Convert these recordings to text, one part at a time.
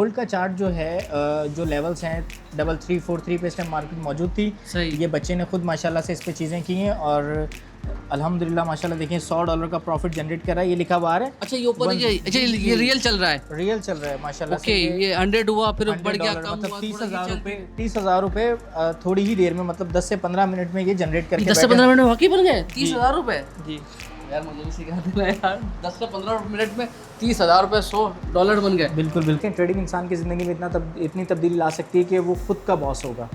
Gold का chart जो है जो लेवल्स हैं 3343 पे इस टाइम मार्केट मौजूद थी। सही। ये बच्चे ने खुद माशाल्लाह से इस पे चीज़ें की हैं और अल्हम्दुलिल्लाह माशाल्लाह देखिए $100 का प्रॉफिट जनरेट कर रहा है। ये लिखा हुआ आ रहा है। अच्छा ये ऊपर अच्छा ये रियल चल रहा है। रियल चल रहा है माशाल्लाह ओके, से। ये 100 हुआ फिर बढ़ गया $100 कम मतलब हुआ 30,000 रुपये 30,000 रुपये थोड़ी ही देर में मतलब 10 से 15 मिनट में ये जनरेट करके 10 से 15 मिनट में वाकई बन गए 30,000 रुपए। जी यार मुझे भी सिखा देना यार, 10 से 15 मिनट में 30,000 रुपए $100 बन गए। बिल्कुल बिल्कुल। ट्रेडिंग इंसान की ज़िंदगी में इतनी तब्दीली ला सकती है कि वो खुद का बॉस होगा,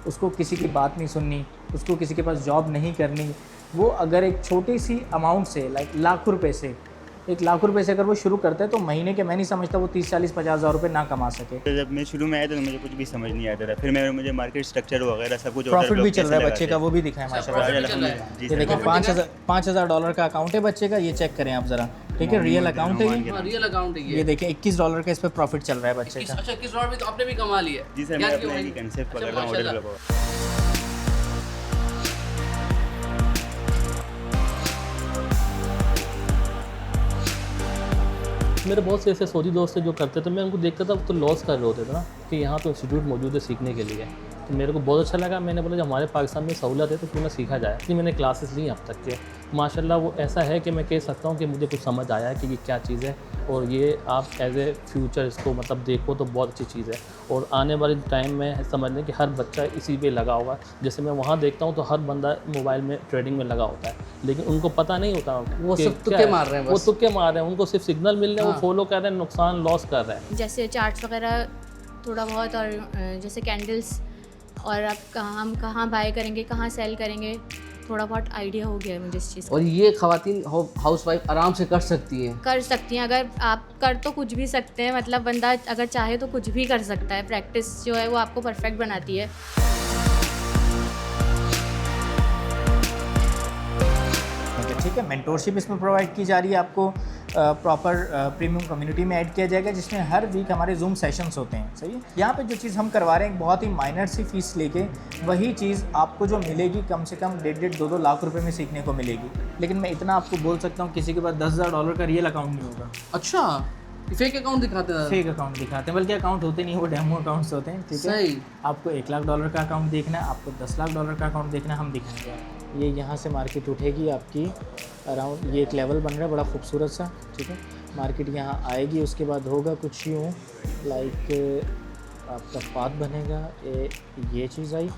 उसको किसी की बात नहीं सुननी, उसको किसी के पास जॉब नहीं करनी। वो अगर एक छोटी सी अमाउंट से लाइक लाख रुपए से 1 लाख रुपए से अगर वो शुरू करता है तो महीने के मैं नहीं समझता वो 30, 40, 50,000 रुपए ना कमा सके। तो जब मैं शुरू में आया तो मुझे कुछ भी समझ नहीं आता था, फिर मुझे मार्केट स्ट्रक्चर वगैरह सब कुछ प्रॉफिट भी चल रहा है बच्चे का, वो भी दिखाएं माशाल्लाह। जी ये देखिए $5,000 का अकाउंट है बच्चे का, ये चेक करें आप ज़रा, ठीक है। रियल अकाउंट है ये, रियल अकाउंट है ये देखिए $21 का इस पर प्रॉफिट चल रहा है बच्चे का। अच्छा $21 भी तो आपने भी कमा लिया। जी सर, मैं अपना एक कंसेप्ट पकड़ रहा हूँ ऑर्डर का। मेरे बहुत से ऐसे सऊदी दोस्त थे जो करते थे, मैं उनको देखता था वो तो लॉस कर रहे होते थे ना कि यहाँ तो इंस्टीट्यूट मौजूद है सीखने के लिए। तो मेरे को बहुत अच्छा लगा, मैंने बोला जब हमारे पाकिस्तान में सहूलत है तो क्यों ना सीखा जाए। इसलिए मैंने क्लासेस ली अब तक के, माशाल्लाह वो ऐसा है कि मैं कह सकता हूँ कि मुझे कुछ समझ आया है कि ये क्या चीज़ है और ये आप एज ए फ्यूचर इसको मतलब देखो तो बहुत अच्छी चीज़ है। और आने वाले टाइम में समझ लें कि हर बच्चा इसी पे लगा होगा। जैसे मैं वहाँ देखता हूँ तो हर बंदा मोबाइल में ट्रेडिंग में लगा होता है, लेकिन उनको पता नहीं होता वो कि सब क्या तुक्के है। मार रहे हैं, वो बस तुक्के मार रहे हैं, उनको सिर्फ सिग्नल मिल रहे हैं, हाँ। वो फॉलो कर रहे हैं, नुकसान लॉस कर रहे हैं। जैसे चार्ट्स वगैरह थोड़ा बहुत, और जैसे कैंडल्स, और आप हम कहाँ बाय करेंगे, कहाँ सेल करेंगे, थोड़ा बहुत आइडिया हो गया है मुझे इस चीज़ का। और ये खवातीन हाउसवाइफ आराम से कर सकती हैं। कर सकती हैं, अगर आप कर तो कुछ भी सकते हैं, मतलब बंदा अगर चाहे तो कुछ भी कर सकता है। प्रैक्टिस जो है वो आपको परफेक्ट बनाती है। ठीक है, मेंटोरशिप इसमें प्रोवाइड की जा रही है आपको, प्रॉपर प्रीमियम कम्युनिटी में ऐड किया जाएगा जिसमें हर वीक हमारे जूम सेशंस होते हैं। सही है। यहाँ पे जो चीज़ हम करवा रहे हैं बहुत ही माइनर सी फीस लेके वही चीज़ आपको जो मिलेगी कम से कम 1.5-2 लाख रुपए में सीखने को मिलेगी। लेकिन मैं इतना आपको बोल सकता हूँ किसी के पास $10,000 का रियल अकाउंट नहीं होगा। अच्छा, फेक अकाउंट दिखाते हैं। फेक अकाउंट दिखाते हैं, बल्कि अकाउंट होते नहीं, वो डेमो अकाउंट्स होते हैं। ठीक है, सही। आपको $1 लाख का अकाउंट देखना है, आपको $10 लाख का अकाउंट देखना है, हम दिखाएंगे आपको। ये यहाँ से मार्केट उठेगी आपकी अराउंड, ये एक लेवल बन रहा है बड़ा खूबसूरत सा। ठीक है, मार्केट यहाँ आएगी, उसके बाद होगा कुछ यूँ लाइक आपका पाथ बनेगा, ये चीज़ आई,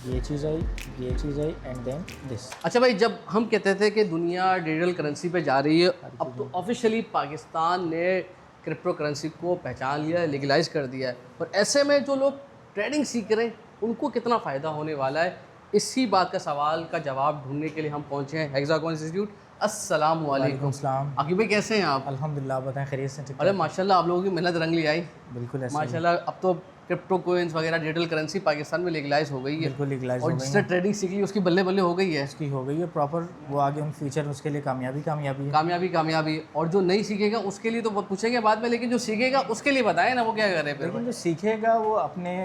ये चीज़ आई, ये चीज़ आई एंड देन दिस। अच्छा भाई, जब हम कहते थे कि दुनिया डिजिटल करेंसी पे जा रही है, अब तो ऑफिशियली पाकिस्तान ने क्रिप्टो करेंसी को पहचान लिया है, लीगलाइज कर दिया है। और ऐसे में जो लोग ट्रेडिंग सीख रहे हैं उनको कितना फ़ायदा होने वाला है, इसी बात का सवाल का जवाब ढूंढने के लिए हम पहुंचे हैं हेक्सागोन इंस्टीट्यूट। अस्सलाम वालेकुम। अस्सलाम। आकिब भाई कैसे हैं आप? अल्हम्दुलिल्लाह, आप बताएं खैरियत से? ठीक अरे माशाल्लाह, आप लोगों की मेहनत रंग ले आई। बिल्कुल ऐसे ही। माशाल्लाह, अब तो क्रिप्टो कोइंस वगैरह डिजिटल करेंसी पाकिस्तान में लीगलाइज हो गई है। बिल्कुल लीगलाइज और हो गई जिसने है। ट्रेडिंग सीख ली उसकी बल्ले बल्ले हो गई है। उसकी हो गई है प्रॉपर, वो आगे उन फ्यूचर उसके लिए कामयाबी है। कामयाबी। और जो नहीं सीखेगा उसके लिए तो वो पूछेंगे बाद में, लेकिन जो सीखेगा उसके लिए बताएं ना वो क्या करे फिर। लेकिन जो सीखेगा वो अपने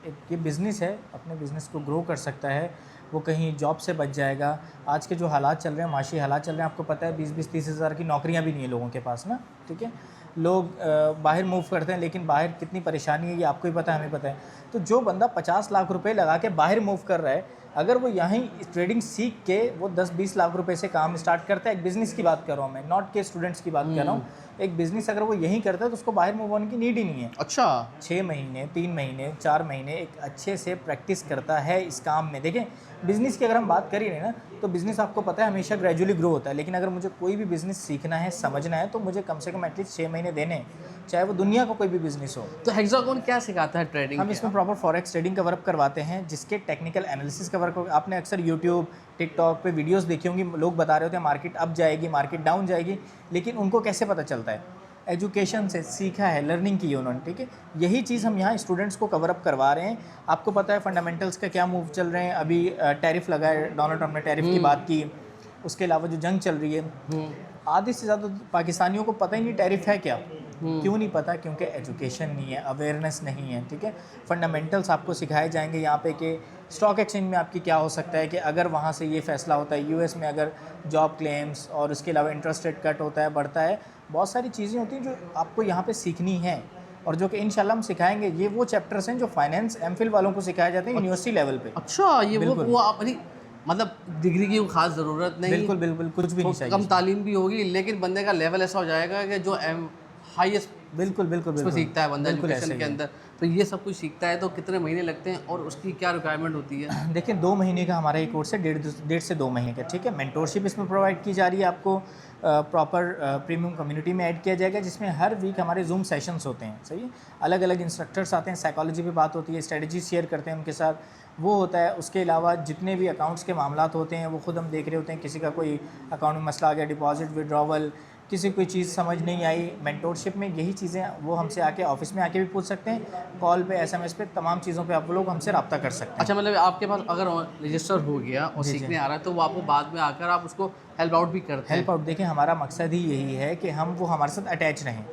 एक ये बिज़नेस है, अपने बिज़नेस को ग्रो कर सकता है, वो कहीं जॉब से बच जाएगा। आज के जो हालात चल रहे हैं, माशी हालात चल रहे हैं, आपको पता है 20-30 हज़ार की नौकरियां भी नहीं है लोगों के पास ना। ठीक है, लोग बाहर मूव करते हैं, लेकिन बाहर कितनी परेशानी है ये आपको ही पता है, हमें पता है। तो जो बंदा 50 लाख रुपए लगा के बाहर मूव कर रहा है, अगर वो यहीं ट्रेडिंग सीख के वो 10-20 लाख रुपए से काम स्टार्ट करता है, एक बिज़नेस की बात कर रहा हूँ मैं, नॉट के स्टूडेंट्स की बात कर रहा हूँ, एक बिज़नेस अगर वो यहीं करता है तो उसको बाहर मूव होने की नीड ही नहीं है। अच्छा, 6 महीने, 3 महीने, 4 महीने एक अच्छे से प्रैक्टिस करता है इस काम में। देखें, बिज़नेस की अगर हम बात कर ही रहे ना, तो बिज़नेस आपको पता है हमेशा ग्रेजुअली ग्रो होता है, लेकिन अगर मुझे कोई भी बिज़नेस सीखना है, समझना है, तो मुझे कम से कम एटलीस्ट 6 महीने देने हैं, चाहे वो दुनिया का कोई भी बिज़नेस हो। तो हेक्सागोन क्या सिखाता है ट्रेडिंग? हम इसमें प्रॉपर फॉरेक्स ट्रेडिंग का वर्क करवाते हैं, जिसके टेक्निकल एनालिसिस का वर्क। आपने अक्सर यूट्यूब, टिकटॉक पे वीडियोस देखी होंगी, लोग बता रहे होते हैं मार्केट अप जाएगी, मार्केट डाउन जाएगी, लेकिन उनको कैसे पता चलता है? एजुकेशन से सीखा है, लर्निंग की है उन्होंने। ठीक है, यही चीज़ हम यहाँ स्टूडेंट्स को कवर अप करवा रहे हैं। आपको पता है फंडामेंटल्स का क्या मूव चल रहे हैं, अभी टैरिफ लगा है, डोनाल्ड ट्रम्प ने टैरिफ की बात की, उसके अलावा जो जंग चल रही है, आधे से ज़्यादा पाकिस्तानियों को पता ही नहीं टैरिफ है क्या। क्यों नहीं पता? क्योंकि एजुकेशन नहीं है, अवेयरनेस नहीं है। ठीक है, फंडामेंटल्स आपको सिखाए जाएंगे यहाँ पे कि स्टॉक एक्सचेंज में आपकी क्या हो सकता है, कि अगर वहाँ से ये फ़ैसला होता है, यूएस में अगर जॉब क्लेम्स और उसके अलावा इंटरेस्ट रेट कट होता है, बढ़ता है, बहुत सारी चीज़ें होती हैं जो आपको यहाँ पे सीखनी है। और जो कि इंशाल्लाह हम सिखाएंगे। ये वो चैप्टर्स हैं जो फाइनेंस एमफिल वालों को सिखाए जाते हैं यूनिवर्सिटी लेवल पे। अच्छा, ये वो अपनी मतलब डिग्री की खास ज़रूरत नहीं, बिल्कुल बिल्कुल, कुछ भी नहीं चाहिए। कम तालीम भी होगी लेकिन बंदे का लेवल ऐसा हो जाएगा कि जो हाईएस्ट बिल्कुल बिल्कुल उसमें सीखता है बंदा बिल्कुल एजुकेशन ऐसे के ही है। अंदर। तो ये सब कुछ सीखता है तो कितने महीने लगते हैं और उसकी क्या रिक्वायरमेंट होती है? देखिए 2 महीने का हमारा ये कोर्स है, डेढ़ से 2 महीने का, ठीक है। मेंटोरशिप इसमें प्रोवाइड की जा रही है आपको, प्रॉपर प्रीमियम कम्युनिटी में ऐड किया जाएगा, जिसमें हर वीक हमारे जूम सेशंस होते हैं, सही है। अलग अलग इंस्ट्रक्टर्स आते हैं, साइकोलॉजी पे बात होती है, स्ट्रेटजी शेयर करते हैं उनके साथ, वो होता है। उसके अलावा जितने भी अकाउंट्स के मामलात होते हैं वो खुद हम देख रहे होते हैं। किसी का कोई अकाउंट में मसला आ गया, डिपॉजिट विड्रॉवल, किसी कोई चीज़ समझ नहीं आई, मेंटोरशिप में यही चीज़ें वो हमसे आके ऑफिस में आके भी पूछ सकते हैं, कॉल पे, SMS पे, तमाम चीज़ों पे आप लोग हमसे रब्ता कर सकते हैं। अच्छा, मतलब आपके पास अगर रजिस्टर हो गया और सीखने आ रहा है तो वो आपको बाद में आकर आप उसको हेल्प आउट भी करते हैं? हेल्प आउट, देखिए हमारा मकसद ही यही है कि हम वो हमारे साथ अटैच रहें,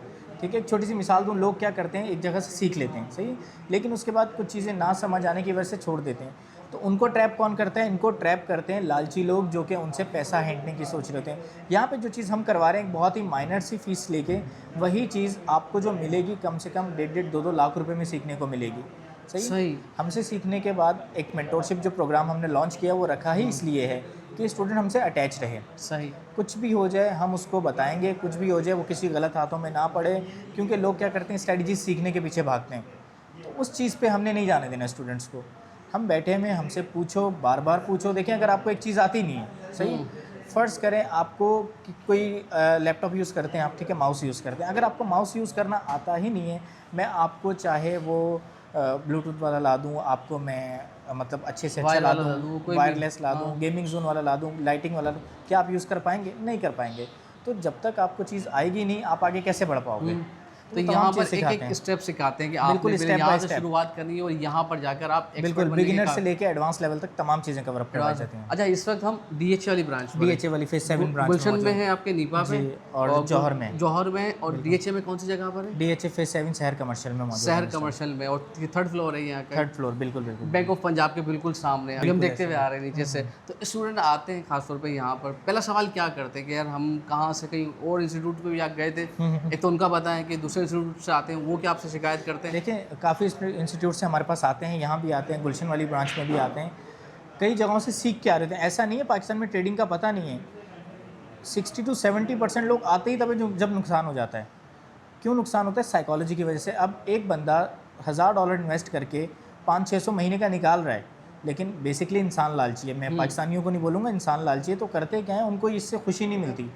ठीक है। एक छोटी सी मिसाल दूँ, लोग क्या करते हैं, एक जगह से सीख लेते हैं, सही, लेकिन उसके बाद कुछ चीज़ें ना समझ आने की वजह से छोड़ देते हैं। तो उनको ट्रैप कौन करता है? इनको ट्रैप करते हैं लालची लोग, जो कि उनसे पैसा हैंटने की सोच रहे होते हैं। यहाँ पे जो चीज़ हम करवा रहे हैं, एक बहुत ही माइनर सी फीस लेके वही चीज़ आपको जो मिलेगी कम से कम 1.5-2 लाख रुपए में सीखने को मिलेगी, सही। हमसे सीखने के बाद एक मेंटोरशिप जो प्रोग्राम हमने लॉन्च किया वो रखा ही इसलिए है कि स्टूडेंट हमसे अटैच रहे। सही। कुछ भी हो जाए हम उसको बताएंगे, कुछ भी हो जाए वो किसी गलत हाथों में ना पड़े, क्योंकि लोग क्या करते हैं, स्ट्रेटजी सीखने के पीछे भागते हैं। तो उस चीज़ पे हमने नहीं जाने देना स्टूडेंट्स को। हम बैठे में, हमसे पूछो, बार बार पूछो। देखिए अगर आपको एक चीज़ आती नहीं है, सही, फ़र्ज़ करें आपको कोई लैपटॉप यूज़ करते हैं आप, ठीक है, माउस यूज़ करते हैं। अगर आपको माउस यूज़ करना आता ही नहीं है, मैं आपको चाहे वो ब्लूटूथ वाला ला दूँ, आपको मैं मतलब अच्छे से अच्छा ला दूँ, वायरलेस ला दूँ, गेमिंग जोन वाला ला दूँ, लाइटिंग वाला, क्या आप यूज़ कर पाएंगे? नहीं कर पाएंगे। तो जब तक आपको चीज़ आएगी नहीं, आप आगे कैसे बढ़ पाओगे? तो यहाँ पर एक एक स्टेप सिखाते हैं कि आपको यहाँ से शुरुआत करनी है और यहाँ पर जाकर आप बिल्कुल बिगिनर से लेके एडवांस लेवल तक तमाम चीज़ें कवर अप करवाई जाती हैं। अच्छा, इस वक्त हम DHA वाली ब्रांच में, DHA वाली फेज 7 ब्रांच गुलशन में है आपके नीपा पे और जौहर में। जौहर में। और DHA में कौन सी जगह पर है? DHA फेज 7 शहर कमर्शियल में मौजूद है। शहर कमर्शियल में, और 3rd फ्लोर है यहाँ का? 3rd फ्लोर, बिल्कुल बिल्कुल। बैंक ऑफ पंजाब के बिल्कुल सामने अभी हम देखते हुए आ रहे हैं नीचे से। तो स्टूडेंट आते हैं खासतौर पे यहाँ पर, पहला सवाल क्या करते हैं कि यार हम कहाँ से कहीं और इंस्टीट्यूट पे भी आप गए थे? एक तो उनका पता है कि दूसरे इंस्टीट्यूट से आते हैं, वो क्या आपसे शिकायत करते हैं? देखिए काफ़ी इंस्टीट्यूट से हमारे पास आते हैं, यहाँ भी आते हैं, गुलशन वाली ब्रांच में भी आते हैं, कई जगहों से सीख के आ रहे थे। ऐसा नहीं है पाकिस्तान में ट्रेडिंग का पता नहीं है। 60 to 70% लोग आते ही तभी जब नुकसान हो जाता है। क्यों नुकसान होता है? साइकोलॉजी की वजह से। अब एक बंदा $1000 इन्वेस्ट करके 500-600 महीने का निकाल रहा है, लेकिन बेसिकली इंसान लालची है। मैं पाकिस्तानियों को नहीं बोलूँगा, इंसान लालची है। तो करते क्या है, उनको इससे खुशी नहीं मिलती।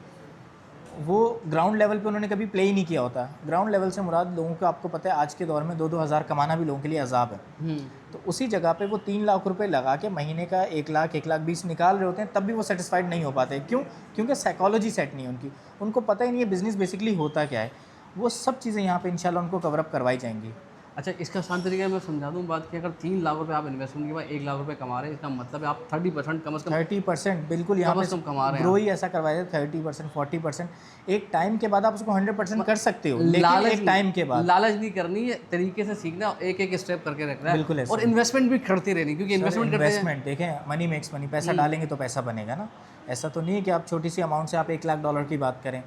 वो ग्राउंड लेवल पे उन्होंने कभी प्ले ही नहीं किया होता। ग्राउंड लेवल से मुराद लोगों को, आपको पता है आज के दौर में 2-2 हज़ार कमाना भी लोगों के लिए अजाब है। तो उसी जगह पे वो 3 लाख रुपए लगा के महीने का 1 लाख 1,20,000 निकाल रहे होते हैं, तब भी वो सेटिस्फाइड नहीं हो पाते। क्यों? क्योंकि साइकोलॉजी सेट नहीं है उनकी, उनको पता ही नहीं है बिज़नेस बेसिकली होता क्या है। वो सब चीज़ें यहाँ पे इंशाल्लाह उनको कवर अप करवाई जाएंगी। अच्छा, इसका आसान तरीका मैं समझा दूँ बात कि अगर 3 लाख रुपए आप इन्वेस्टमेंट के बाद 1 लाख रुपए कमा रहे हैं, इसका मतलब है आप 30% कम से कम 30% बिल्कुल यहाँ पे कमा रहे हैं। ग्रो ही ऐसा करवाया है, 30%, 40%। एक टाइम के बाद आप उसको 100% कर सकते हो, लेकिन एक टाइम के बाद लालच नहीं करनी है, तरीके से सीखना, एक एक स्टेप करके रखना है। बिल्कुल ऐसा। और इन्वेस्टमेंट भी करती रहनी, क्योंकि इन्वेस्टमेंट देखें, मनी मेक्स मनी, पैसा डालेंगे तो पैसा बनेगा ना। ऐसा तो नहीं है कि आप छोटी सी अमाउंट से आप $1 लाख की बात करें।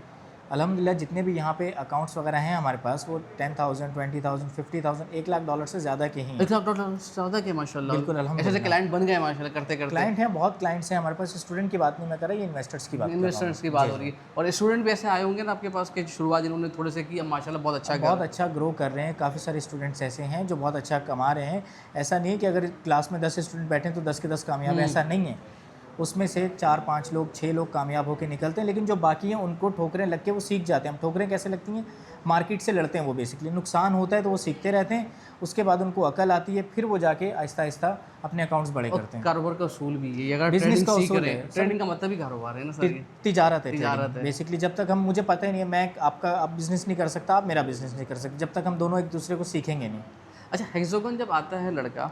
अल्हम्दुलिल्लाह जितने भी यहाँ पे अकाउंट्स वगैरह हैं हमारे पास, वो 10,000, 20,000, 50,000, $1 लाख से ज़्यादा के ही हैं। $1 लाख ज़्यादा के माशाल्लाह। बिल्कुल अल्हम्दुलिल्लाह। ऐसे क्लाइंट बन गए माशाल्लाह करते करते। क्लाइंट हैं, बहुत क्लाइंट्स हैं हमारे पास। स्टूडेंट की बात नहीं मैं कर रहा, ये इन्वेस्टर्स की बात, इन्वेस्टर्स की बात हो रही है। और स्टूडेंट भी ऐसे आए होंगे ना आपके पास कि शुरुआत जिन्होंने थोड़े से की, अब माशाल्लाह बहुत अच्छा ग्रो कर रहे हैं। काफ़ी सारे स्टूडेंट्स ऐसे हैं जो बहुत अच्छा कमा रहे हैं। ऐसा नहीं है कि अगर क्लास में 10 स्टूडेंट बैठे तो 10 के 10 कामयाब, ऐसा नहीं है। उसमें से 4-5 लोग, 6 लोग कामयाब होकर निकलते हैं, लेकिन जो बाकी हैं उनको ठोकरें लग के वो सीख जाते हैं। हम ठोकरें कैसे लगती हैं? मार्केट से लड़ते हैं वो, बेसिकली नुकसान होता है तो वो सीखते रहते हैं, उसके बाद उनको अकल आती है, फिर वो जाके आहिस्ता आहिस्ता अपने अकाउंट्स बड़े करते हैं। कारोबार का उसूल भी है, अगर बिजनेस का उसूल है, ट्रेडिंग का मतलब ही कारोबार है ना सर, तिजारत है बेसिकली। जब तक हम, मुझे पता ही नहीं है, मैं आपका आप बिज़नेस नहीं कर सकता, आप मेरा बिज़नेस नहीं कर सकते, जब तक हम दोनों एक दूसरे को सीखेंगे नहीं। अच्छा, हेक्सागन जब आता है लड़का,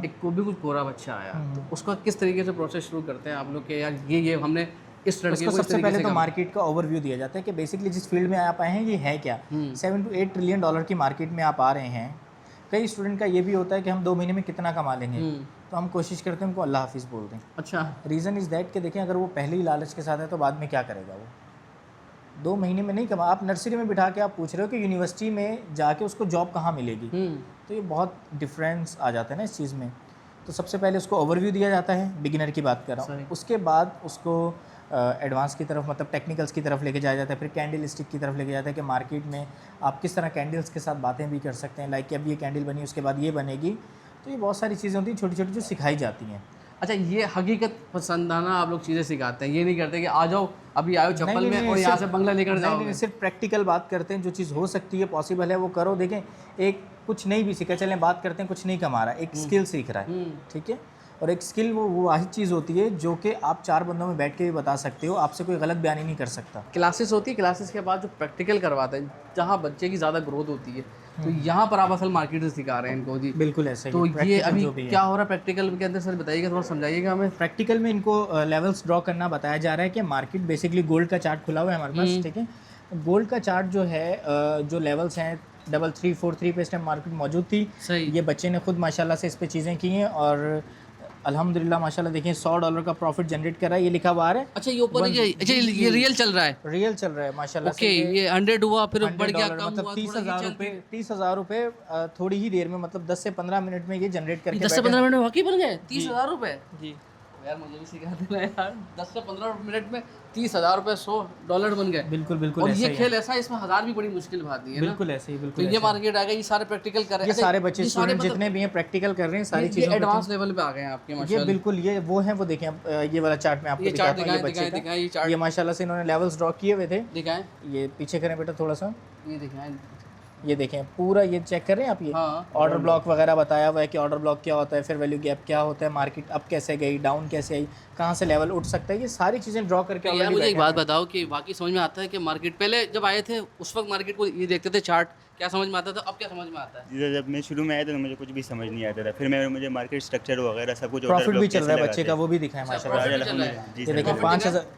एक को भी कुछ कोरा बच्चा आया, तो उसका किस तरीके से प्रोसेस शुरू करते हैं आप लोग के? यार ये हमने इस लड़के को सबसे पहले तो मार्केट का ओवरव्यू दिया जाता है कि बेसिकली जिस फील्ड में आप आए हैं ये है क्या। 7 to 8 ट्रिलियन डॉलर की मार्केट में आप आ रहे हैं। कई स्टूडेंट का ये भी होता है कि हम 2 महीने में कितना कमा लेंगे, तो हम कोशिश करते हैं उनको अल्लाह हाफिज़ बोल दें। अच्छा, रीज़न इज़ दैट कि देखें, अगर वो पहले ही लालच के साथ है तो बाद में क्या करेगा वो। 2 महीने में नहीं कमा, आप नर्सरी में बिठा के आप पूछ रहे हो कि यूनिवर्सिटी में जाके उसको जॉब कहाँ मिलेगी, तो ये बहुत डिफरेंस आ जाता है ना इस चीज़ में। तो सबसे पहले उसको ओवरव्यू दिया जाता है, बिगिनर की बात कर रहा हूँ, उसके बाद उसको एडवांस की तरफ मतलब टेक्निकल्स की तरफ लेके जाया जाता है, फिर कैंडल स्टिक की तरफ लेके जाता है कि मार्केट में आप किस तरह कैंडल्स के साथ बातें भी कर सकते हैं, लाइक कि अब ये कैंडल बनी उसके बाद ये बनेगी। तो ये बहुत सारी चीज़ें होती हैं छोटी छोटी जो सिखाई जाती हैं। अच्छा, ये हकीकत पसंदाना आप लोग चीज़ें सिखाते हैं, ये नहीं करते कि आ जाओ अभी आयो चप्पल में और यहाँ से बंगला लेकर जाओ। नहीं, सिर्फ प्रैक्टिकल बात करते हैं, जो चीज़ हो सकती है पॉसिबल है वो करो। देखें, एक कुछ नहीं भी सीखा, चलें बात करते हैं कुछ नहीं कमा रहा, एक स्किल सीख रहा है, ठीक है। और एक स्किल वो वाहिद चीज़ होती है जो कि आप 4 बंदों में बैठ के भी बता सकते हो, आपसे कोई गलत बयानी नहीं कर सकता। क्लासेस होती है, क्लासेस के बाद जो प्रैक्टिकल करवाते हैं जहाँ बच्चे की ज़्यादा ग्रोथ होती है, तो यहाँ पर आप असल मार्केट से सिखा रहे हैं इनको जी। बिल्कुल ऐसे ही। तो ये अभी जो भी क्या हो रहा है प्रैक्टिकल के अंदर, सर बताइएगा, थोड़ा समझाइएगा हमें। प्रैक्टिकल में इनको लेवल्स ड्रॉ करना बताया जा रहा है कि मार्केट बेसिकली गोल्ड का चार्ट खुला हुआ है हमारे पास, ठीक है। गोल्ड का चार्ट जो है जो लेवल्स हैं 3 4 3 पे इस टाइम मार्केट मौजूद थी। सही। ये बच्चे ने खुद माशाल्लाह से इस पे चीज़ें की हैं और अल्हम्दुलिल्लाह माशाल्लाह देखिए $100 का प्रॉफिट जनरेट कर रहा है, ये लिखा हुआ है। अच्छा, ये ऊपर अच्छा ये रियल चल रहा है, रियल चल रहा है माशाल्लाह ओके। ये 100 हुआ फिर बढ़ गया, कम मतलब हुआ, 30,000 रुपये थोड़ी ही देर में, मतलब 10 से 15 मिनट में ये जनरेट करके 10 से 15 मिनट में वाकई बन गए 30,000 रुपए जी। यार मुझे भी सिखा देना यार, 10 से 15 मिनट में 30,000 रुपए $100 बन गए। बिल्कुल बिल्कुल और ऐसा ये ही है। खेल ऐसा है, इसमें 1000 भी बड़ी मुश्किल बात नहीं है ना। बिल्कुल ऐसे ही, तो बिल्कुल ये मार्केट आ गया, ये सारे प्रैक्टिकल कर रहे ये हैं, सारे बच्चे ये सारे स्टूडेंट जितने भी हैं प्रैक्टिकल कर रहे हैं सारी चीज़ों एडवांस लेवल पे आ गए हैं आपके ये माशाल्लाह। बिल्कुल ये वो हैं, वो देखें अब ये वाला चार्ट मैं आपको ये चार्ट दिखाता हूँ, ये दिखाएं, बच्चे दिखाएं, ये का, चार्ट ये माशाल्लाह से इन्होंने लेवल्स ड्रॉ किए हुए थे। दिखाएं, ये पीछे करें बेटा थोड़ा सा, ये दिखाएं, ये देखें पूरा ये चेक कर रहे हैं आप, ये हाँ। ऑर्डर ब्लॉक वगैरह बताया हुआ है कि ऑर्डर ब्लॉक क्या होता है, फिर वैल्यू गैप क्या होता है, मार्केट अप कैसे गई, डाउन कैसे आई, कहाँ से लेवल उठ सकता है, ये सारी चीज़ें ड्रॉ करके यार already मुझे एक बैठे बात बताओ कि वाकई समझ में आता है कि मार्केट पहले जब आए थे उस वक्त मार्केट को ये देखते थे चार्ट, क्या समझ में आता था, अब क्या समझ में आता है? जी, जब मैं शुरू में आया था तो मुझे कुछ भी समझ नहीं आता था, फिर मुझे मार्केट स्ट्रक्चर वगैरह सब कुछ प्रॉफिट भी चल रहा है बच्चे का, वो भी दिखाएं माशाल्लाह। जी ये सर, देखिए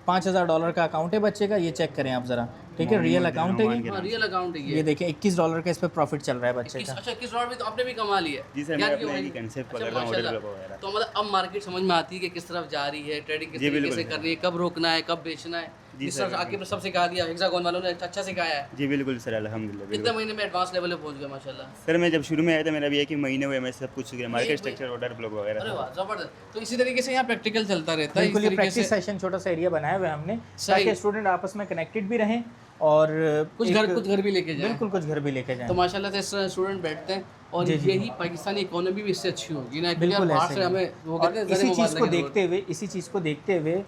$5,000 का अकाउंट है बच्चे का, ये चेक करें आप ज़रा, ठीक है। रियल अकाउंट है ये, रियल अकाउंट है ये देखिए $21 का इस पर प्रॉफिट चल रहा है बच्चे का। अच्छा, $21 भी तो आपने भी कमा लिया। जी सर, मैं अपना ही कंसेप्ट पकड़ रहा हूँ ऑर्डर ब्लॉक वगैरह। तो मतलब अब मार्केट समझ में आती है कि किस तरफ जा रही है, ट्रेडिंग किस जी, तरीके बिल्कुल से करनी है, कब रोकना है, कब बेचना है, जी इस सर, तरफ आके सब सिखा दिया, हेक्सागोन वालों ने अच्छा सिखाया है। जी बिल्कुल सर, अल्हम्दुलिल्लाह कितने बिल्कुल। महीने में एडवांस लेवल पे पहुंच गया माशाल्लाह? सर मैं जब शुरू में आया था मेरा भी 1 महीने हुए, मैं सब कुछ सीख गया, मार्केट स्ट्रक्चर ऑर्डर ब्लॉक अरे वगैरह। वाह, जबरदस्त। तो इसी तरीके से यहाँ प्रैक्टिकल चलता रहता है, इस बिल्कुल, ये तरीके से प्रैक्टिस सेशन छोटा सा एरिया बनाया हुआ है हमने सही। ताकि स्टूडेंट आपस में कनेक्टेड भी रहें और कुछ घर भी लेके जाए। बिल्कुल कुछ घर भी लेके जाएं। तो माशाल्लाह से इस तरह स्टूडेंट बैठते हैं और यही पाकिस्तानी इकोनॉमी भी इससे अच्छी होगी ना, क्योंकि बिल्कुल बाहर ऐसे से ही। हमें वो और कहते हैं इसी चीज़ को ज़रिए देखते हुए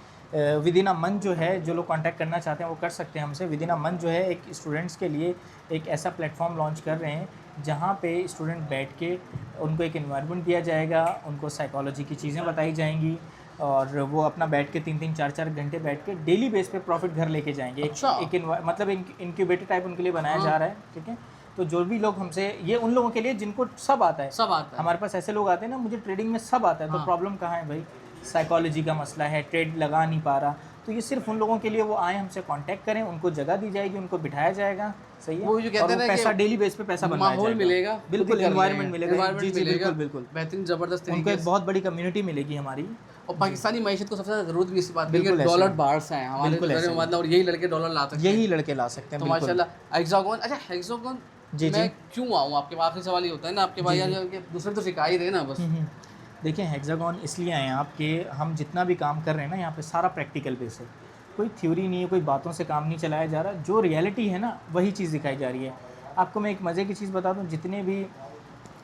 विद इन अ मंथ जो है, जो लोग कांटेक्ट करना चाहते हैं वो कर सकते हैं हमसे। विद इन अ मंथ जो है एक स्टूडेंट्स के लिए एक ऐसा प्लेटफॉर्म लॉन्च कर रहे हैं जहाँ पे स्टूडेंट बैठ के उनको एक इन्वायरमेंट दिया जाएगा, उनको साइकोलॉजी की चीज़ें बताई जाएंगी और वो अपना बैठ के 3-3 4-4 घंटे बैठ के डेली बेस पे प्रॉफिट घर लेके जाएंगे। अच्छा। मतलब इंक्यूबेटर टाइप उनके लिए बनाया जा रहा है, ठीक है। तो जो भी लोग हमसे, ये उन लोगों के लिए जिनको सब आता है, सब आता है। हमारे पास ऐसे लोग आते हैं ना, मुझे ट्रेडिंग में सब आता है, तो प्रॉब्लम कहाँ है भाई, साइकोलॉजी का मसला है, ट्रेड लगा नहीं पा रहा, तो ये सिर्फ उन लोगों के लिए, वो आए हमसे कांटेक्ट करें, उनको जगह दी जाएगी, उनको बिठाया जाएगा, सही है। वो जो कहते और हैं वो ना पैसा कि डेली बेस पे पैसा बनवाया माहौल जाएगा। मिलेगा, बिल्कुल, एनवायरनमेंट मिलेगा, जी environment जी मिलेगा, बिल्कुल बिल्कुल। बेहतरीन ज़बरदस्त उनको तरीके एक से। बहुत बड़ी कम्युनिटी मिलेगी हमारी। और पाकिस्तानी मैशत को सबसे ज़्यादा ज़रूरत भी इसी बात की बिल्कुल कि ऐसे डॉलर ही। बाहर से आए हमारे बिल्कुल घर ऐसे में, ही। मतलब और यही लड़के डॉलर ला सकते हैं। यही लड़के ला सकते हैं, तो बिल्कुल। माशाल्लाह हेक्सागोन, अच्छा हेक्सागोन जी, मैं क्यों आऊँ आपके, आखिरी सवाल ही होता है ना आपके भाई यार, दूसरे तो सिखा ही रहे ना बस। देखिए हेक्सागोन इसलिए आए हैं आपके, हम जितना भी काम कर रहे हैं ना यहाँ पे सारा प्रैक्टिकल बेस है, कोई थ्योरी नहीं है, कोई बातों से काम नहीं चलाया जा रहा, जो रियलिटी है ना वही चीज़ दिखाई जा रही है। आपको मैं एक मज़े की चीज़ बता दूँ, जितने भी,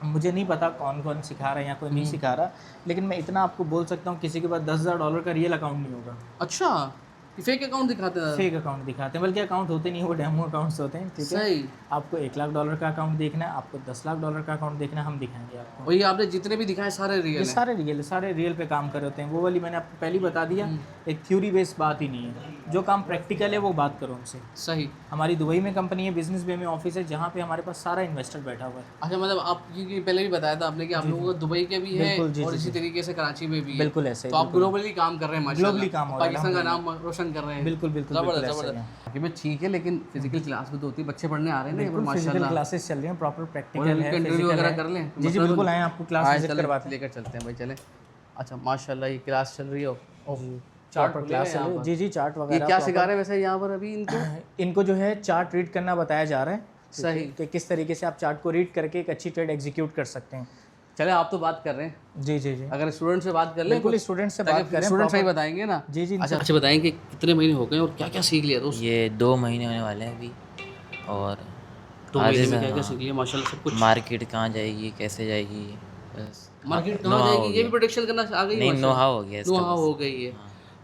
मुझे नहीं पता कौन कौन सिखा रहा है या कोई नहीं सिखा रहा, लेकिन मैं इतना आपको बोल सकता हूँ किसी के पास $10,000 का रियल अकाउंट नहीं होगा। अच्छा, फेक अकाउंट दिखाते हैं? फेक अकाउंट दिखाते हैं, बल्कि अकाउंट होते नहीं, वो डेमो अकाउंट्स होते हैं, ठीक है। सही। आपको $1,00,000 का अकाउंट देखना है, आपको $10,00,000 का अकाउंट देखना है, हम दिखाएंगे आपको। वही आपने जितने भी दिखाए सारे रियल ये हैं। सारे रियल पे काम कर रहे होते हैं। वो वाली मैंने आपको पहले ही बता दिया, एक थ्योरी बेस्ड बात ही नहीं है, जो काम प्रैक्टिकल है वो बात करो उनसे। सही। हमारी दुबई में कंपनी है, बिजनेस बे में ऑफिस है, जहाँ पे हमारे पास सारा इन्वेस्टर बैठा हुआ है। अच्छा, मतलब आप क्योंकि पहले भी बताया था आपने कि आप लोगों को दुबई के भी है बिल्कुल, जी, और जी, इसी जी। तरीके से कराची में भी है। बिल्कुल ऐसे ही, तो आप ग्लोबली काम कर रहे हैं माशाल्लाह, ग्लोबली काम हो रहा है, पाकिस्तान का नाम रोशन कर रहे हैं। बिल्कुल बिल्कुल जबरदस्त बिल्कुल ऐसे ही है। जबरदस्त। बाकी में ठीक है, लेकिन फिजिकल क्लास भी तो होती है, बच्चे पढ़ने आ रहे हैं ना बिल्कुल, फिजिकल माशाल्लाह। क्लासेस चल रही हैं, प्रॉपर प्रैक्टिकल और है, इंटरव्यू फिजिकल वगैरह है। कर लें? जी जी बिल्कुल, आए आपको क्लास विजिट चलें, करवाते हैं। लेकर चलते हैं भाई, चलें। अच्छा माशाल्लाह ये क्लास चल रही हो, चार्ट प्रॉपर खुले हुए क्लास हैं यहाँ चल रही है। पर। जी जी, चार्ट ये वगैरह क्या proper- सिखा रहे हैं वैसे यहाँ पर अभी इनको? इनको जो है चार्ट रीड करना बताया जा रहा है। सही। कि किस तरीके से आप चार्ट को रीड करके एक अच्छी ट्रेड एग्जीक्यूट कर सकते हैं। चले आप तो बात कर रहे हैं, जी जी जी, अगर स्टूडेंट से बात कर ले बिल्कुल स्टूडेंट से बात करें। स्टूडेंट सही proper- बताएंगे ना। जी जी, अच्छा अच्छा बताएंगे कितने महीने हो गए और क्या क्या सीख लिया दोस्त? ये 2 महीने होने वाले हैं अभी। और तो आगे महीने से में क्या क्या हाँ, सीख लिया माशाल्लाह सब कुछ? मार्केट कहाँ जाएगी, कैसे जाएगी, बस मार्केट know-how कहाँ हो जाएगी ये भी गया। प्रोडिक्शन करना आ गई? नहीं, know-how हो गया इसका नो-हाउ बस। हो गई है।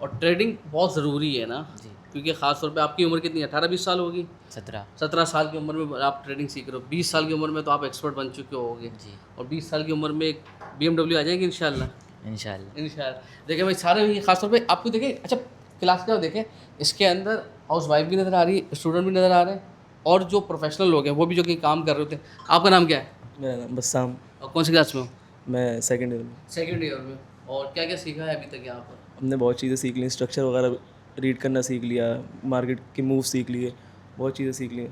और ट्रेडिंग बहुत ज़रूरी है ना, जी। क्योंकि ख़ास तौर पे आपकी उम्र कितनी है? 18-20 साल होगी। 17 17 साल की उम्र में आप ट्रेडिंग सीख रहे हो, 20 साल की उम्र में तो आप एक्सपर्ट बन चुके होगे। जी और 20 साल की उम्र में एक BMW आ जाएगी इंशाल्लाह। इंशाल्लाह। इंशाल्लाह। देखिए भाई सारे ये खास तौर पे आपको देखें, अच्छा क्लास का देखें, इसके अंदर हाउस वाइफ भी नज़र आ रही है, स्टूडेंट भी नज़र आ रहे हैं और जो प्रोफेशनल लोग हैं वो भी जो कि काम कर रहे होते हैं। आपका नाम क्या है मेरा नाम बस्साम, और कौन सी क्लास में हो? मैं सेकंड ईयर में। सेकेंड ईयर में। और क्या क्या सीखा है अभी तक यहाँ पर? हमने बहुत चीज़ें सीख ली, स्ट्रक्चर वगैरह रीड करना सीख लिया, मार्केट के मूव सीख लिए, बहुत चीज़ें सीख ली।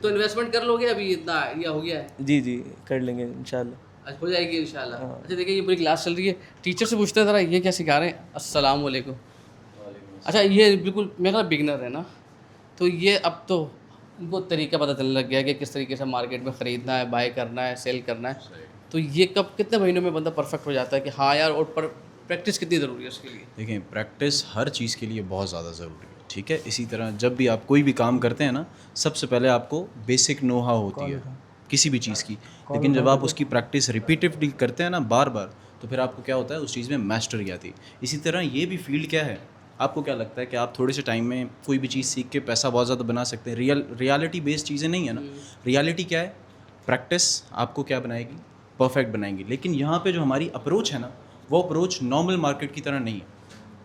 तो इन्वेस्टमेंट कर लोगे अभी? इतना आइडिया हो गया है? जी जी कर लेंगे इंशाल्लाह। आज हो जाएगी इंशाल्लाह। अच्छा देखिए ये पूरी क्लास चल रही है, टीचर से पूछते हैं ज़रा ये क्या सिखा रहे हैं। अस्सलाम वालेकुम। अच्छा ये बिल्कुल मेरा बिगनर है ना, तो ये अब तो इनको तरीका पता चलने लग गया है कि किस तरीके से मार्केट में ख़रीदना है, बाय करना है, सेल करना है। तो ये कब कितने महीनों में बंदा परफेक्ट हो जाता है कि हाँ यार, और पर प्रैक्टिस कितनी ज़रूरी है उसके लिए? देखें, प्रैक्टिस हर चीज़ के लिए बहुत ज़्यादा ज़रूरी है, ठीक है। इसी तरह जब भी आप कोई भी काम करते हैं ना, सबसे पहले आपको बेसिक नो-हाउ होती है किसी भी चीज़ की, लेकिन जब आप उसकी प्रैक्टिस रिपीटिवली करते हैं ना बार बार, तो फिर आपको क्या होता है, उस चीज़ में मास्टरी आती है। इसी तरह ये भी फील्ड क्या है, आपको क्या लगता है कि आप थोड़े से टाइम में कोई भी चीज़ सीख के पैसा बहुत ज़्यादा बना सकते हैं? रियलिटी बेस्ड चीज़ें नहीं है ना। रियलिटी क्या है, प्रैक्टिस आपको क्या बनाएगी, परफेक्ट बनाएंगी। लेकिन यहाँ पे जो हमारी अप्रोच है ना, वो अप्रोच नॉर्मल मार्केट की तरह नहीं है।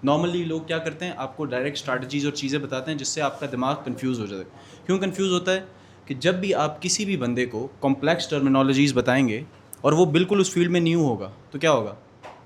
नॉर्मली लोग क्या करते हैं, आपको डायरेक्ट स्ट्रैटेजीज और चीज़ें बताते हैं जिससे आपका दिमाग कंफ्यूज हो जाता है। क्यों कंफ्यूज होता है कि जब भी आप किसी भी बंदे को कॉम्प्लेक्स टर्मिनोलॉजीज़ बताएंगे और वो बिल्कुल उस फील्ड में न्यू होगा, तो क्या होगा,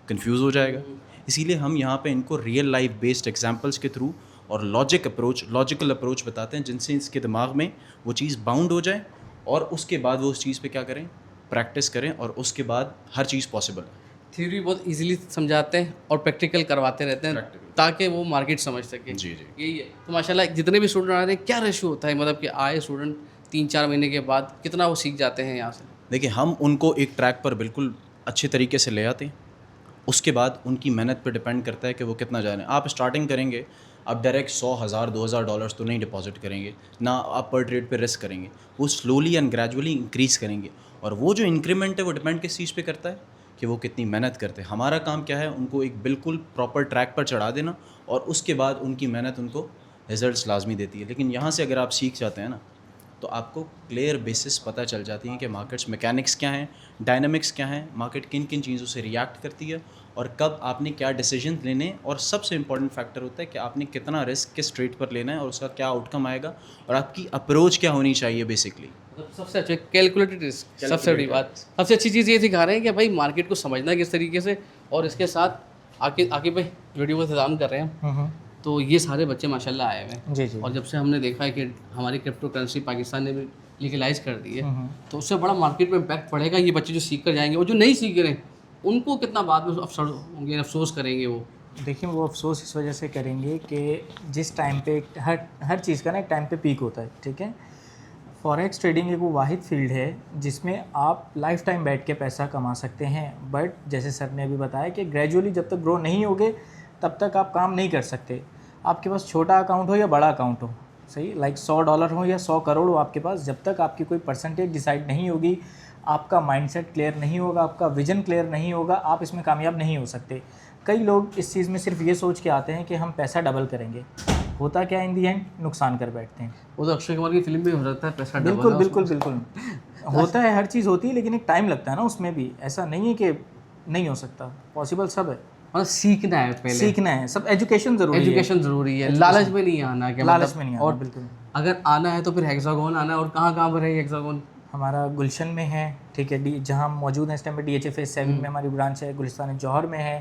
कंफ्यूज हो जाएगा। इसीलिए हम यहाँ पे इनको रियल लाइफ बेस्ड एग्जांपल्स के थ्रू और लॉजिकल अप्रोच बताते हैं, जिनसे इसके दिमाग में वो चीज़ बाउंड हो जाए और उसके बाद वो उस चीज़ पे क्या करें, प्रैक्टिस करें, और उसके बाद हर चीज़ पॉसिबल है। थ्योरी बहुत इजीली समझाते हैं और प्रैक्टिकल करवाते रहते हैं ताकि वो मार्केट समझ सके। जी जी। यही है। तो माशाल्लाह जितने भी स्टूडेंट आ रहे हैं, क्या रेशियो होता है, मतलब कि आए स्टूडेंट 3-4 महीने के बाद कितना वो सीख जाते हैं यहाँ से? देखिए, हम उनको एक ट्रैक पर बिल्कुल अच्छे तरीके से ले आते हैं। उसके बाद उनकी मेहनत पे डिपेंड करता है कि वो कितना जा रहे हैं। आप स्टार्टिंग करेंगे, आप डायरेक्ट 100,000 2,000 डॉलर्स तो नहीं डिपॉजिट करेंगे ना, आप पर ट्रेड पे रिस्क करेंगे। वो स्लोली एंड ग्रेजुअली इंक्रीज़ करेंगे, और वो जो इंक्रीमेंट है वो डिपेंड किस चीज़ पे करता है कि वो कितनी मेहनत करते हैं। हमारा काम क्या है, उनको एक बिल्कुल प्रॉपर ट्रैक पर चढ़ा देना, और उसके बाद उनकी मेहनत उनको रिजल्ट्स लाजमी देती है। लेकिन यहाँ से अगर आप सीख जाते हैं ना, तो आपको क्लियर बेसिस पता चल जाती हैं कि मार्केट्स मैकेनिक्स क्या हैं, डायनामिक्स क्या हैं, मार्केट किन किन चीज़ों से रिएक्ट करती है, और कब आपने क्या डिसीजन लेने, और सबसे इंपॉर्टेंट फैक्टर होता है कि आपने कितना रिस्क किस ट्रेड पर लेना है और उसका क्या आउटकम आएगा, और आपकी अप्रोच क्या होनी चाहिए बेसिकली। मतलब सबसे अच्छे कैलकुलेटेड रिस्क, सबसे बड़ी बात, सबसे अच्छी चीज़ ये सिखा रहे हैं कि भाई मार्केट को समझना है किस तरीके से। और इसके साथ आके भाई वीडियो का इंतजाम कर रहे हैं, तो ये सारे बच्चे माशाल्लाह आए हुए हैं। जी जी। और जब से हमने देखा है कि हमारी क्रिप्टो करेंसी पाकिस्तान ने भी लीगलाइज कर दी है, तो उससे बड़ा मार्केट में इम्पैक्ट पड़ेगा। ये बच्चे जो सीख कर जाएंगे, और जो नहीं सीख रहे हैं उनको कितना बाद में होंगे, अफसोस करेंगे वो। देखिए, वो अफसोस इस वजह से करेंगे कि जिस टाइम पे हर चीज़ का ना एक टाइम पे पीक होता है, ठीक है। फॉरेक्स ट्रेडिंग एक वो वाहिद फील्ड है जिसमें आप लाइफ टाइम बैठ के पैसा कमा सकते हैं, बट जैसे सर ने अभी बताया कि ग्रेजुअली जब तक ग्रो नहीं होगे तब तक आप काम नहीं कर सकते। आपके पास छोटा अकाउंट हो या बड़ा अकाउंट हो, सही, लाइक $100 हो या 100 करोड़ हो आपके पास, जब तक आपकी कोई परसेंटेज डिसाइड नहीं होगी, आपका माइंडसेट क्लियर नहीं होगा, आपका विजन क्लियर नहीं होगा, आप इसमें कामयाब नहीं हो सकते। कई लोग इस चीज़ में सिर्फ ये सोच के आते हैं कि हम पैसा डबल करेंगे, होता क्या इन दी एंड, नुकसान कर बैठते हैं। वो तो अक्षय कुमार की फिल्म में हो जाता है, पैसा बिल्कुल डबल बिल्कुल बिल्कुल होता है, हर चीज़ होती है, लेकिन एक टाइम लगता है ना उसमें भी। ऐसा नहीं है कि नहीं हो सकता, पॉसिबल सब है। मतलब सीखना है पहले, सीखना है, सब एजुकेशन ज़रूरी है। एजुकेशन ज़रूरी है, लालच में नहीं आना है। लालच में नहीं आना, और बिल्कुल। अगर आना है तो फिर हेक्सागोन आना है। और कहाँ कहाँ पर है हेक्सागोन? हमारा गुलशन में है, ठीक है, जहाँ हम मौजूद हैं इस टाइम पे DHFA 7 में हमारी ब्रांच है, गुलिस्तान जौहर में है।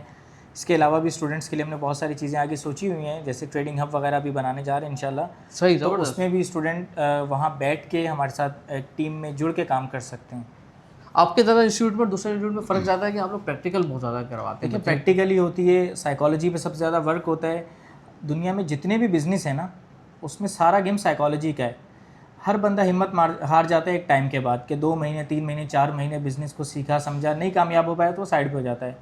इसके अलावा भी स्टूडेंट्स के लिए हमने बहुत सारी चीज़ें आगे सोची हुई हैं, जैसे ट्रेडिंग हब वगैरह भी बनाने जा रहे हैं इंशाल्लाह। सही, तो उसमें भी स्टूडेंट वहाँ बैठ के हमारे साथ टीम में जुड़ के काम कर सकते हैं। आपके ज़्यादा इंस्टीट्यूट में दूसरे इंस्टीट्यूट में फ़र्क ज़्यादा है कि आप लोग प्रैक्टिकल बहुत ज़्यादा करवाते हैं? देखिए, प्रैक्टिकली होती है, साइकोलॉजी पे सबसे ज़्यादा वर्क होता है। दुनिया में जितने भी बिज़नेस है ना, उसमें सारा गेम साइकोलॉजी का है। हर बंदा हिम्मत हार जाता है एक टाइम के बाद कि 2 महीने 3 महीने 4 महीने बिज़नेस को सीखा समझा, नहीं कामयाब हो पाया तो वो साइड पे हो जाता है।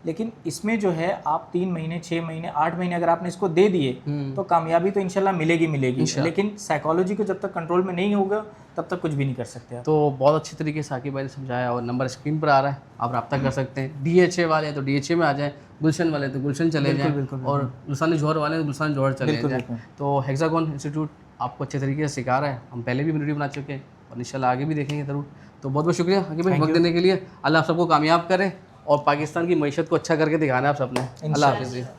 लेकिन इसमें जो है आप 3 महीने 6 महीने 8 महीने अगर आपने इसको दे दिए तो कामयाबी तो इंशाल्लाह मिलेगी। लेकिन साइकोलॉजी को जब तक कंट्रोल में नहीं होगा तब तक कुछ भी नहीं कर सकते आप। तो बहुत अच्छी तरीके से साकिब भाई ने समझाया और नंबर स्क्रीन पर आ रहा है, आप रब्ता कर सकते हैं। DHA वाले हैं तो DHA में आ जाएं, गुलशन वाले तो गुलशन चले जाएं, और गुलशन जौहर वाले हैं तो गुलशन जौहर चले जाएं। तो हेक्सागोन इंस्टीट्यूट आपको अच्छे तरीके से सिखा रहा है, हम पहले भी वीडियो बना चुके हैं और इंशाल्लाह आगे भी देखेंगे ज़रूर। तो बहुत बहुत शुक्रिया साकिब भाई वक्त देने के लिए। अल्लाह आप सबको कामयाब करे और पाकिस्तान की मईशत को अच्छा करके दिखाना है आप सबने। अल्लाह हाफिज़।